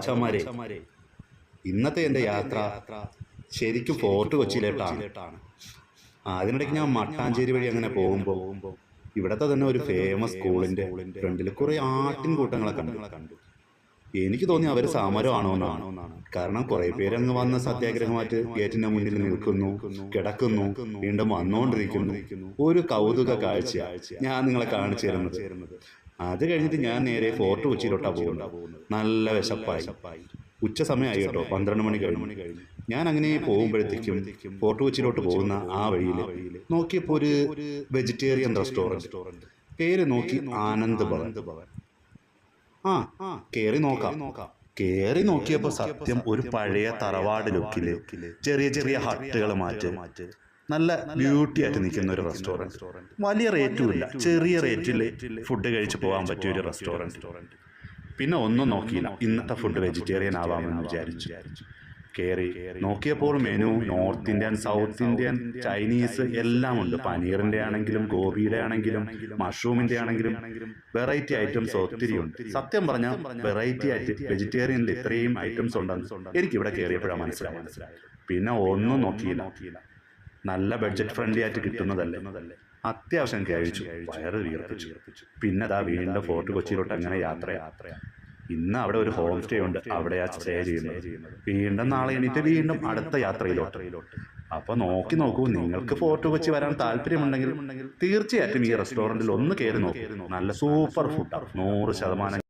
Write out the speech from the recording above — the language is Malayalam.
മച്ചാന്മാരെ, ഇന്നത്തെ എൻ്റെ യാത്ര ശരിക്കും ഫോർട്ട് കൊച്ചിയിലോട്ടാണ്. അതിനിടയ്ക്ക് ഞാൻ മട്ടാഞ്ചേരി വഴി അങ്ങനെ പോകുമ്പോൾ ഇവിടത്തെ തന്നെ ഒരു ഫേമസ് സ്കൂളിൻ്റെ ഫ്രണ്ടിൽ കുറേ ആട്ടിൻകൂട്ടങ്ങളെ കണ്ടു. എനിക്ക് തോന്നി അവർ സമരമാണോ എന്നാണ്. കാരണം കുറേ പേരങ്ങ് വന്ന് സത്യാഗ്രഹമായിട്ട് ഗേറ്റിൻ്റെ മുന്നിൽ നിൽക്കുന്നു, കിടക്കുന്നു, വീണ്ടും വന്നുകൊണ്ടിരിക്കുന്നു. ഒരു കൗതുക കാഴ്ച ഞാൻ നിങ്ങളെ കാണിച്ചു തരുന്നത്. അത് കഴിഞ്ഞിട്ട് ഞാൻ നേരെ ഫോർട്ട് കൊച്ചിയിലോട്ടാണ് പോകുന്നത്. നല്ല വിശപ്പായി. ഉച്ച സമയമായി കേട്ടോ, 12 മണി കഴിഞ്ഞു. ഞാൻ അങ്ങനെ പോകുമ്പോഴത്തേക്കും ഫോർട്ട് കൊച്ചിയിലോട്ട് പോകുന്ന ആ വഴിയിൽ നോക്കിയപ്പോൾ ഒരു വെജിറ്റേറിയൻ റെസ്റ്റോറൻറ്റ്. പേര് നോക്കി ആനന്ദ് ഭവൻ. കയറി നോക്കിയപ്പോൾ സത്യം ഒരു പഴയ തറവാട് ലുക്കില് ചെറിയ ചെറിയ ഹട്ടുകൾ മാറ്റി നല്ല ബ്യൂട്ടി ആയിട്ട് നിൽക്കുന്ന ഒരു റെസ്റ്റോറൻറ്റ്. വലിയ റേറ്റും ഇല്ല, ചെറിയ റേറ്റിൽ ഫുഡ് കഴിച്ച് പോകാൻ പറ്റിയ ഒരു റെസ്റ്റോറൻറ്റ്. പിന്നെ ഒന്നും നോക്കിയില്ല, ഇന്നത്തെ ഫുഡ് വെജിറ്റേറിയൻ ആവാമെന്ന് വിചാരിച്ചു. കയറി നോക്കിയപ്പോൾ menu north Indian, south Indian, Chinese എല്ലാം ഉണ്ട്. പനീറിൻ്റെ ആണെങ്കിലും ഗോപിയുടെ ആണെങ്കിലും മഷ്റൂമിൻ്റെ ആണെങ്കിലും വെറൈറ്റി ഐറ്റംസ് ഒത്തിരി ഉണ്ട്. സത്യം പറഞ്ഞാൽ വെറൈറ്റി ആയിട്ട് വെജിറ്റേറിയനിൽ ഇത്രയും ഐറ്റംസ് ഉണ്ടെന്ന് എനിക്കിവിടെ കയറിയപ്പോഴാണ് മനസ്സിലായത്. പിന്നെ ഒന്നും നോക്കിയില്ല, നല്ല ബഡ്ജറ്റ് ഫ്രണ്ട്ലി ആയിട്ട് കിട്ടുന്നതല്ലേ. അത്യാവശ്യം കഴിച്ചു, വയറ് വീർപ്പിച്ചു. പിന്നെ അതാ വീണ്ടും ഫോർട്ട് കൊച്ചിയിലോട്ട് അങ്ങനെ യാത്രയാണ്. ഇന്ന് അവിടെ ഒരു ഹോം സ്റ്റേ ഉണ്ട്, അവിടെയാ സ്റ്റേ ചെയ്യുന്നത്. വീണ്ടും നാളെ എണീറ്റ് വീണ്ടും അടുത്ത യാത്രയിലോട്ട്. അപ്പോൾ നോക്കൂ, നിങ്ങൾക്ക് ഫോർട്ട് കൊച്ചി വരാൻ താല്പര്യമുണ്ടെങ്കിൽ തീർച്ചയായിട്ടും ഈ റെസ്റ്റോറൻറ്റിൽ ഒന്ന് കയറി നോക്കൂ. നല്ല സൂപ്പർ ഫുഡാണ്, 100%.